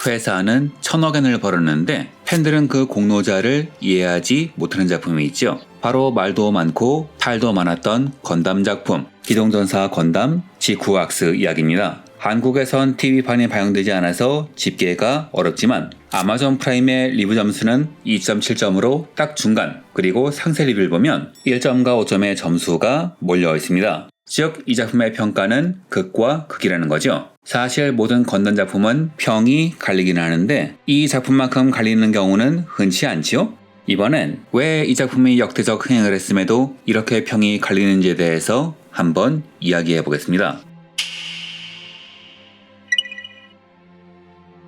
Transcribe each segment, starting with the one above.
회사는 1000억엔을 벌었는데 팬들은 그 공로자를 이해하지 못하는 작품이 있죠. 바로 말도 많고 탈도 많았던 건담 작품, 기동전사 건담 지쿠악스 이야기입니다. 한국에선 TV판이 방영되지 않아서 집계가 어렵지만 아마존 프라임의 리뷰 점수는 2.7점으로 딱 중간, 그리고 상세 리뷰를 보면 1점과 5점의 점수가 몰려 있습니다. 즉, 이 작품의 평가는 극과 극이라는 거죠. 사실 모든 건담 작품은 평이 갈리긴 하는데 이 작품만큼 갈리는 경우는 흔치 않지요? 이번엔 왜 이 작품이 역대적 흥행을 했음에도 이렇게 평이 갈리는지에 대해서 한번 이야기해 보겠습니다.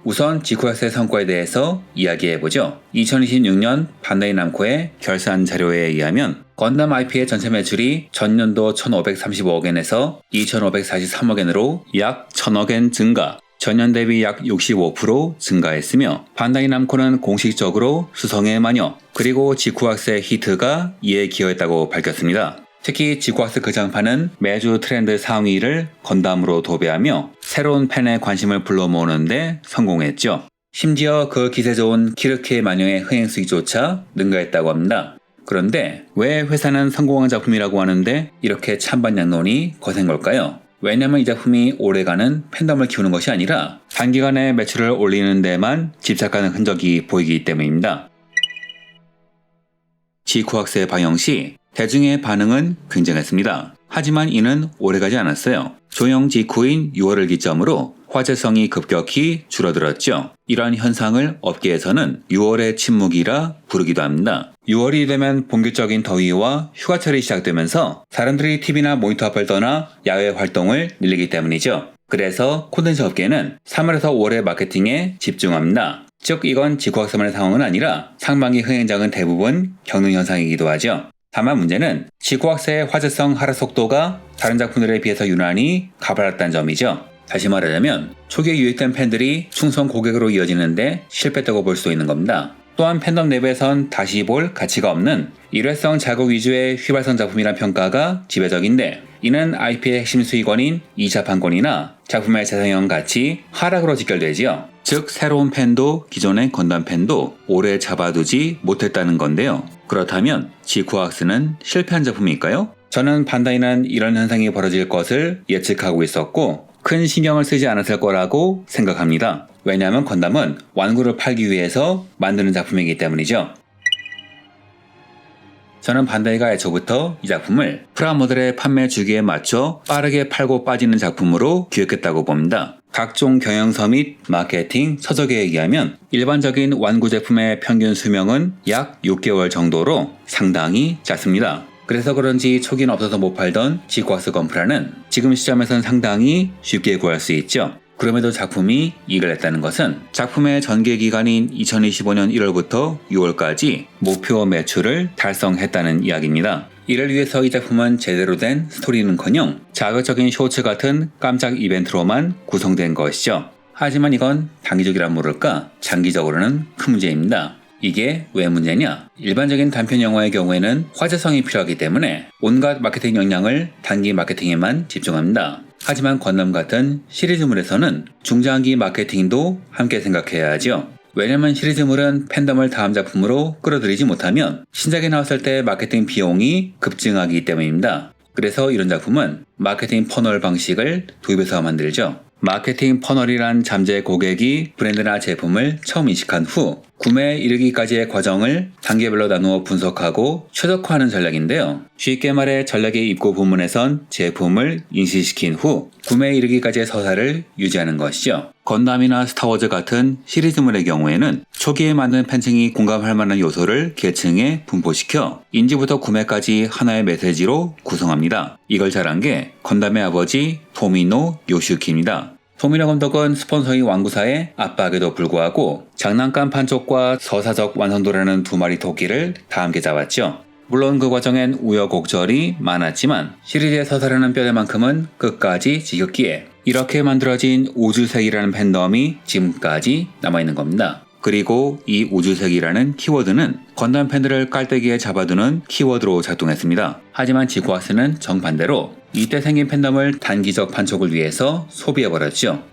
우선 지쿠악스의 성과에 대해서 이야기해보죠. 2026년 반다이 남코의 결산 자료에 의하면 건담 IP의 전체 매출이 전년도 1535억엔에서 2543억엔으로 약 1000억엔 증가, 전년 대비 약 65% 증가했으며 반다이 남코는 공식적으로 수성의 마녀, 그리고 지쿠악스의 히트가 이에 기여했다고 밝혔습니다. 특히 지쿠악스 극장판은 매주 트렌드 상위를 건담으로 도배하며 새로운 팬의 관심을 불러 모으는데 성공했죠. 심지어 그 기세 좋은 키르케 마녀의 흥행 수익조차 능가했다고 합니다. 그런데 왜 회사는 성공한 작품이라고 하는데 이렇게 찬반양론이 거센 걸까요? 왜냐면 이 작품이 오래가는 팬덤을 키우는 것이 아니라 단기간에 매출을 올리는 데만 집착하는 흔적이 보이기 때문입니다. 지쿠악스의 방영 시 대중의 반응은 굉장했습니다. 하지만 이는 오래가지 않았어요. 조영 직후인 6월을 기점으로 화제성이 급격히 줄어들었죠. 이러한 현상을 업계에서는 6월의 침묵이라 부르기도 합니다. 6월이 되면 본격적인 더위와 휴가철이 시작되면서 사람들이 TV나 모니터 앞을 떠나 야외 활동을 늘리기 때문이죠. 그래서 콘텐츠 업계는 3월에서 5월의 마케팅에 집중합니다. 즉, 이건 지쿠악스만의 상황은 아니라 상반기 흥행작은 대부분 겪는 현상이기도 하죠. 다만 문제는 지쿠악스의 화제성 하락 속도가 다른 작품들에 비해서 유난히 가팔랐다는 점이죠. 다시 말하자면 초기에 유입된 팬들이 충성 고객으로 이어지는데 실패했다고 볼 수 있는 겁니다. 또한 팬덤 내부에선 다시 볼 가치가 없는 일회성 자극 위주의 휘발성 작품이란 평가가 지배적인데 이는 IP의 핵심 수익원인 2차 판권이나 작품의 재상영 가치 하락으로 직결되지요. 즉, 새로운 팬도 기존의 건담 팬도 오래 잡아두지 못했다는 건데요. 그렇다면 지쿠악스는 실패한 작품일까요? 저는 반다이는 이런 현상이 벌어질 것을 예측하고 있었고 큰 신경을 쓰지 않았을 거라고 생각합니다. 왜냐하면 건담은 완구를 팔기 위해서 만드는 작품이기 때문이죠. 저는 반다이가 애초부터 이 작품을 프라모델의 판매 주기에 맞춰 빠르게 팔고 빠지는 작품으로 기획했다고 봅니다. 각종 경영서 및 마케팅 서적에 의하면 일반적인 완구 제품의 평균 수명은 약 6개월 정도로 상당히 짧습니다. 그래서 그런지 초기는 없어서 못 팔던 지쿠악스 건프라는 지금 시점에선 상당히 쉽게 구할 수 있죠. 그럼에도 작품이 이익을 냈다는 것은 작품의 전개 기간인 2025년 1월부터 6월까지 목표 매출을 달성했다는 이야기입니다. 이를 위해서 이 작품은 제대로 된 스토리는커녕 자극적인 쇼츠 같은 깜짝 이벤트로만 구성된 것이죠. 하지만 이건 단기적이란 모를까 장기적으로는 큰 문제입니다. 이게 왜 문제냐? 일반적인 단편 영화의 경우에는 화제성이 필요하기 때문에 온갖 마케팅 역량을 단기 마케팅에만 집중합니다. 하지만 건담 같은 시리즈물에서는 중장기 마케팅도 함께 생각해야 하죠. 왜냐면 시리즈물은 팬덤을 다음 작품으로 끌어들이지 못하면 신작이 나왔을 때 마케팅 비용이 급증하기 때문입니다. 그래서 이런 작품은 마케팅 퍼널 방식을 도입해서 만들죠. 마케팅 퍼널이란 잠재 고객이 브랜드나 제품을 처음 인식한 후 구매에 이르기까지의 과정을 단계별로 나누어 분석하고 최적화하는 전략인데요. 쉽게 말해 전략의 입구 부문에선 제품을 인식시킨 후 구매에 이르기까지의 서사를 유지하는 것이죠. 건담이나 스타워즈 같은 시리즈물의 경우에는 초기에 만든 팬층이 공감할 만한 요소를 계층에 분포시켜 인지부터 구매까지 하나의 메시지로 구성합니다. 이걸 잘한 게 건담의 아버지 토미노 요슈키입니다. 토미노 감독은 스폰서인 완구사의 압박에도 불구하고 장난감 판촉과 서사적 완성도라는 두 마리 토끼를 다 함께 잡았죠. 물론 그 과정엔 우여곡절이 많았지만 시리즈의 서사라는 뼈대만큼은 끝까지 지켰기에 이렇게 만들어진 우주색이라는 팬덤이 지금까지 남아있는 겁니다. 그리고 이 우주색이라는 키워드는 건담 팬들을 깔때기에 잡아두는 키워드로 작동했습니다. 하지만 지쿠악스는 정반대로 이때 생긴 팬덤을 단기적 판촉을 위해서 소비해버렸죠.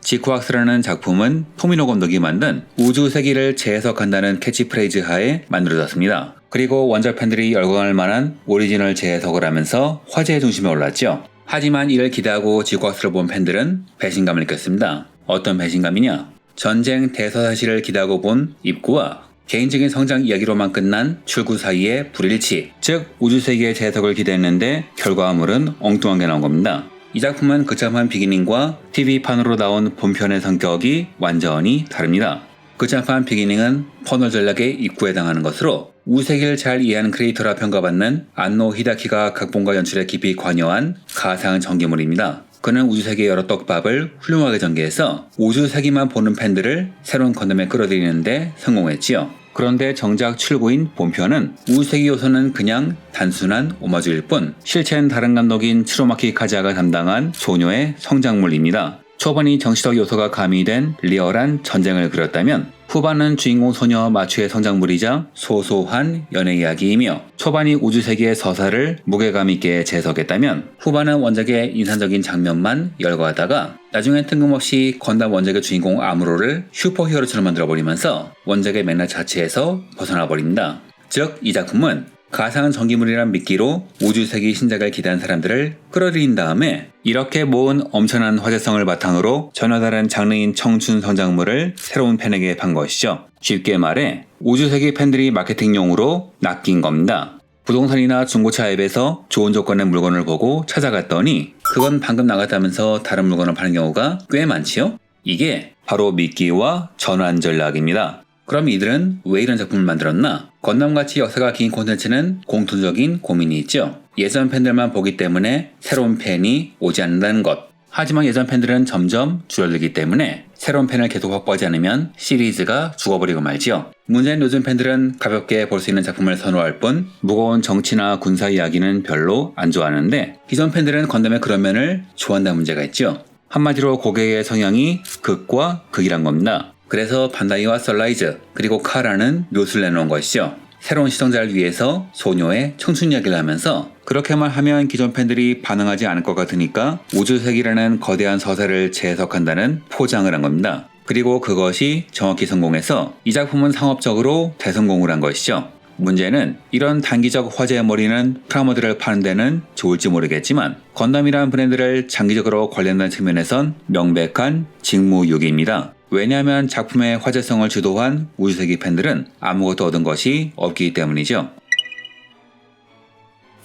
지쿠악스라는 작품은 토미노 감독이 만든 우주 세계를 재해석한다는 캐치프레이즈 하에 만들어졌습니다. 그리고 원작 팬들이 열광할 만한 오리지널 재해석을 하면서 화제의 중심에 올랐죠. 하지만 이를 기대하고 지쿠악스를 본 팬들은 배신감을 느꼈습니다. 어떤 배신감이냐? 전쟁 대서사시를 기대하고 본 입구와 개인적인 성장 이야기로만 끝난 출구 사이의 불일치, 즉 우주세계의 재해석을 기대했는데 결과물은 엉뚱한 게 나온 겁니다. 이 작품은 극장판 비기닝과 TV판으로 나온 본편의 성격이 완전히 다릅니다. 극장판 비기닝은 퍼널 전략의 입구에 해당하는 것으로 우주세계를 잘 이해하는 크리에이터라 평가받는 안노 히다키가 각본과 연출에 깊이 관여한 가상 전개물입니다. 그는 우주세계의 여러 떡밥을 훌륭하게 전개해서 우주세계만 보는 팬들을 새로운 건담에 끌어들이는데 성공했지요. 그런데 정작 출구인 본편은 우주세계 요소는 그냥 단순한 오마주일 뿐 실체는 다른 감독인 츠로마키 카즈하가 담당한 소녀의 성장물입니다. 초반이 정치적 요소가 가미된 리얼한 전쟁을 그렸다면 후반은 주인공 소녀 마추의 성장물이자 소소한 연애 이야기이며 초반이 우주세계의 서사를 무게감 있게 재해석했다면 후반은 원작의 인상적인 장면만 열거하다가 나중엔 뜬금없이 건담 원작의 주인공 아무로를 슈퍼히어로처럼 만들어버리면서 원작의 맥락 자체에서 벗어나버립니다. 즉 이 작품은 가상 전기물이란 미끼로 우주세계 신작을 기대한 사람들을 끌어들인 다음에 이렇게 모은 엄청난 화제성을 바탕으로 전혀 다른 장르인 청춘 성장물을 새로운 팬에게 판 것이죠. 쉽게 말해 우주세계 팬들이 마케팅용으로 낚인 겁니다. 부동산이나 중고차 앱에서 좋은 조건의 물건을 보고 찾아갔더니 그건 방금 나갔다면서 다른 물건을 파는 경우가 꽤 많지요? 이게 바로 미끼와 전환 전략입니다. 그럼 이들은 왜 이런 작품을 만들었나? 건담같이 역사가 긴 콘텐츠는 공통적인 고민이 있죠. 예전 팬들만 보기 때문에 새로운 팬이 오지 않는다는 것. 하지만 예전 팬들은 점점 줄어들기 때문에 새로운 팬을 계속 확보하지 않으면 시리즈가 죽어버리고 말지요. 문제는 요즘 팬들은 가볍게 볼 수 있는 작품을 선호할 뿐 무거운 정치나 군사 이야기는 별로 안 좋아하는데 기존 팬들은 건담의 그런 면을 좋아한다는 문제가 있죠. 한마디로 고객의 성향이 극과 극이란 겁니다. 그래서 반다이와 썰라이즈 그리고 카라는 묘수를 내놓은 것이죠. 새로운 시청자를 위해서 소녀의 청춘 이야기를 하면서 그렇게만 하면 기존 팬들이 반응하지 않을 것 같으니까 우주세계라는 거대한 서사를 재해석한다는 포장을 한 겁니다. 그리고 그것이 정확히 성공해서 이 작품은 상업적으로 대성공을 한 것이죠. 문제는 이런 단기적 화제의 머리는 프라모드를 파는 데는 좋을지 모르겠지만 건담이라는 브랜드를 장기적으로 관련된 측면에선 명백한 직무유기입니다. 왜냐하면 작품의 화제성을 주도한 우주세계 팬들은 아무것도 얻은 것이 없기 때문이죠.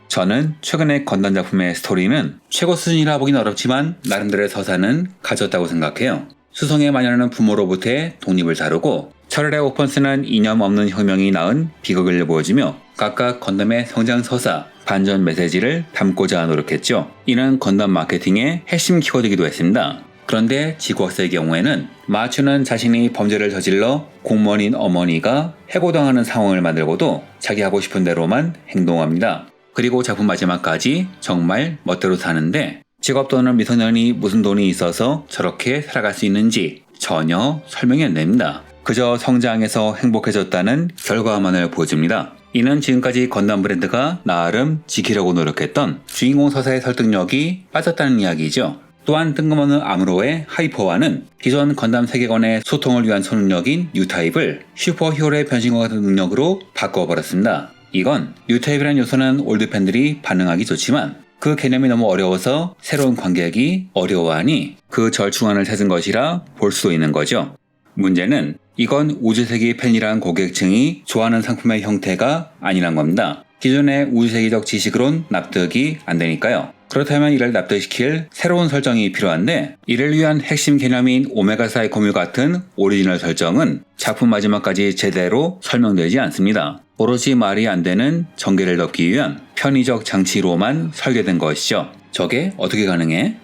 저는 최근의 건담 작품의 스토리는 최고 수준이라 보긴 어렵지만 나름대로의 서사는 가졌다고 생각해요. 수성의 마녀는 부모로부터의 독립을 다루고 철혈의 오펀스는 이념 없는 혁명이 낳은 비극을 보여주며 각각 건담의 성장 서사, 반전 메시지를 담고자 노력했죠. 이는 건담 마케팅의 핵심 키워드이기도 했습니다. 그런데 지쿠악스의 경우에는 마추는 자신이 범죄를 저질러 공무원인 어머니가 해고당하는 상황을 만들고도 자기 하고 싶은 대로만 행동합니다. 그리고 작품 마지막까지 정말 멋대로 사는데 직업도 없는 미소년이 무슨 돈이 있어서 저렇게 살아갈 수 있는지 전혀 설명이 안 됩니다. 그저 성장해서 행복해졌다는 결과만을 보여줍니다. 이는 지금까지 건담 브랜드가 나름 지키려고 노력했던 주인공 서사의 설득력이 빠졌다는 이야기죠. 또한 뜬금없는 아무로의 하이퍼와는 기존 건담 세계관의 소통을 위한 초능력인 뉴타입을 슈퍼히어로의 변신과 같은 능력으로 바꿔버렸습니다. 이건 뉴타입이라는 요소는 올드 팬들이 반응하기 좋지만 그 개념이 너무 어려워서 새로운 관객이 어려워하니 그 절충안을 찾은 것이라 볼 수도 있는 거죠. 문제는 이건 우주세계 팬이란 고객층이 좋아하는 상품의 형태가 아니란 겁니다. 기존의 우주세계적 지식으론 납득이 안 되니까요. 그렇다면 이를 납득시킬 새로운 설정이 필요한데 이를 위한 핵심 개념인 오메가 사이코뮬 같은 오리지널 설정은 작품 마지막까지 제대로 설명되지 않습니다. 오로지 말이 안 되는 전개를 덮기 위한 편의적 장치로만 설계된 것이죠. 저게 어떻게 가능해?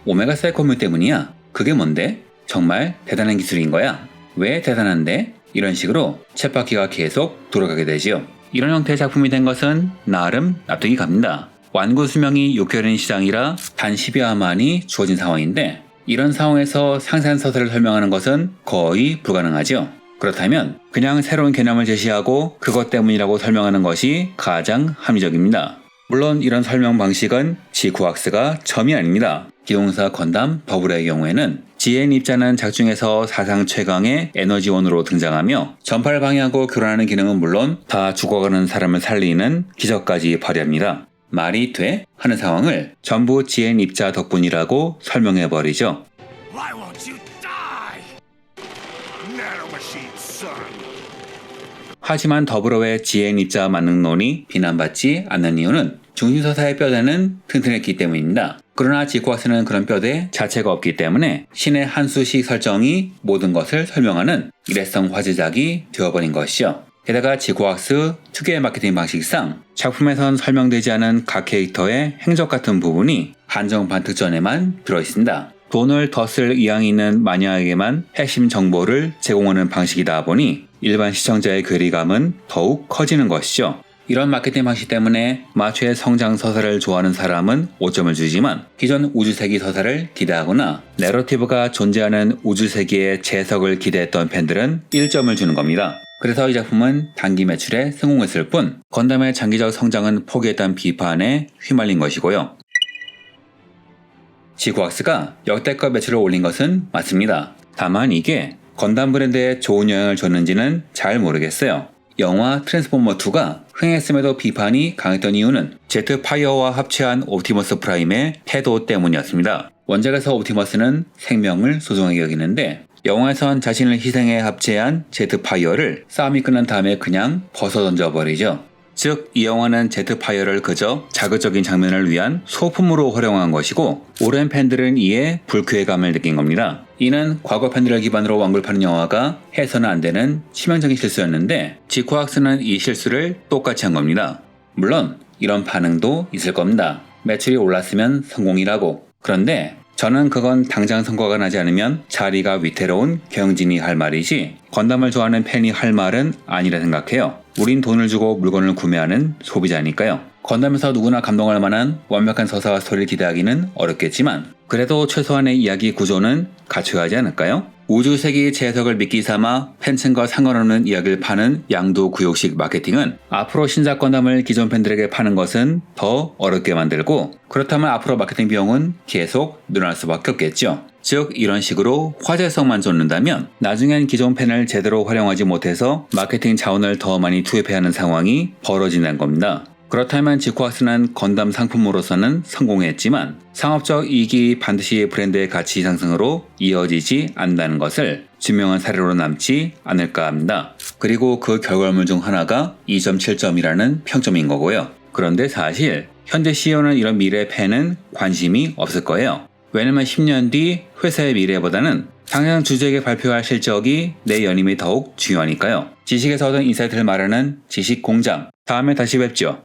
오메가 사이코뮬 때문이야. 그게 뭔데? 정말 대단한 기술인 거야. 왜 대단한데? 이런 식으로 쳇바퀴가 계속 돌아가게 되지요. 이런 형태의 작품이 된 것은 나름 납득이 갑니다. 완구 수명이 6개월인 시장이라 단 10여화 만이 주어진 상황인데 이런 상황에서 상세한 서사를 설명하는 것은 거의 불가능하죠. 그렇다면 그냥 새로운 개념을 제시하고 그것 때문이라고 설명하는 것이 가장 합리적입니다. 물론 이런 설명 방식은 지쿠악스가 점이 아닙니다. 기동사 건담 버블의 경우에는 GN 입자는 작중에서 사상 최강의 에너지원으로 등장하며 전파를 방해하고 교란하는 기능은 물론 다 죽어가는 사람을 살리는 기적까지 발휘합니다. 말이 돼? 하는 상황을 전부 GN 입자 덕분이라고 설명해버리죠. Why won't you die? Nanomachine, son. 하지만 더불어 왜 GN 입자 만능론이 비난받지 않는 이유는 중심서사의 뼈대는 튼튼했기 때문입니다. 그러나 지코악스는 그런 뼈대 자체가 없기 때문에 신의 한 수씩 설정이 모든 것을 설명하는 일회성 화제작이 되어버린 것이죠. 게다가 지코악스 특유의 마케팅 방식상 작품에선 설명되지 않은 각 캐릭터의 행적 같은 부분이 한정판 특전에만 들어있습니다. 돈을 더 쓸 의향이 있는 마니아에게만 핵심 정보를 제공하는 방식이다 보니 일반 시청자의 괴리감은 더욱 커지는 것이죠. 이런 마케팅 방식 때문에 마초의 성장 서사를 좋아하는 사람은 5점을 주지만 기존 우주세기 서사를 기대하거나 내러티브가 존재하는 우주세기의 재석을 기대했던 팬들은 1점을 주는 겁니다. 그래서 이 작품은 단기 매출에 성공했을 뿐 건담의 장기적 성장은 포기했다는 비판에 휘말린 것이고요. 지코악스가 역대급 매출을 올린 것은 맞습니다. 다만 이게 건담 브랜드에 좋은 영향을 줬는지는 잘 모르겠어요. 영화 트랜스포머2가 흥행했음에도 비판이 강했던 이유는 제트파이어와 합체한 옵티머스 프라임의 태도 때문이었습니다. 원작에서 옵티머스는 생명을 소중하게 여기는데 영화에선 자신을 희생해 합체한 제트파이어를 싸움이 끝난 다음에 그냥 벗어던져버리죠. 즉, 이 영화는 제트파이어를 그저 자극적인 장면을 위한 소품으로 활용한 것이고 오랜 팬들은 이에 불쾌감을 느낀 겁니다. 이는 과거 팬들을 기반으로 완굴파는 영화가 해서는 안 되는 치명적인 실수였는데 지코악스는 이 실수를 똑같이 한 겁니다. 물론 이런 반응도 있을 겁니다. 매출이 올랐으면 성공이라고. 그런데 저는 그건 당장 성과가 나지 않으면 자리가 위태로운 경진이 할 말이지 건담을 좋아하는 팬이 할 말은 아니라 생각해요. 우린 돈을 주고 물건을 구매하는 소비자니까요. 건담에서 누구나 감동할 만한 완벽한 서사와 스토리를 기대하기는 어렵겠지만 그래도 최소한의 이야기 구조는 갖춰야 하지 않을까요? 우주세기 재해석을 미끼 삼아 팬층과 상관없는 이야기를 파는 양도구욕식 마케팅은 앞으로 신작 건담을 기존 팬들에게 파는 것은 더 어렵게 만들고 그렇다면 앞으로 마케팅 비용은 계속 늘어날 수밖에 없겠죠. 즉 이런 식으로 화제성만 쫓는다면 나중엔 기존 팬을 제대로 활용하지 못해서 마케팅 자원을 더 많이 투입해야 하는 상황이 벌어진다는 겁니다. 그렇다면 지코악스는 건담 상품으로서는 성공했지만 상업적 이익이 반드시 브랜드의 가치 상승으로 이어지지 않는다는 것을 증명한 사례로 남지 않을까 합니다. 그리고 그 결과물 중 하나가 2.7점이라는 평점인 거고요. 그런데 사실 현재 CEO는 이런 미래 팬은 관심이 없을 거예요. 왜냐면 10년 뒤 회사의 미래보다는 당장 주주에게 발표할 실적이 내 연임이 더욱 중요하니까요. 지식에서 얻은 인사이트를 말하는 지식공장. 다음에 다시 뵙죠.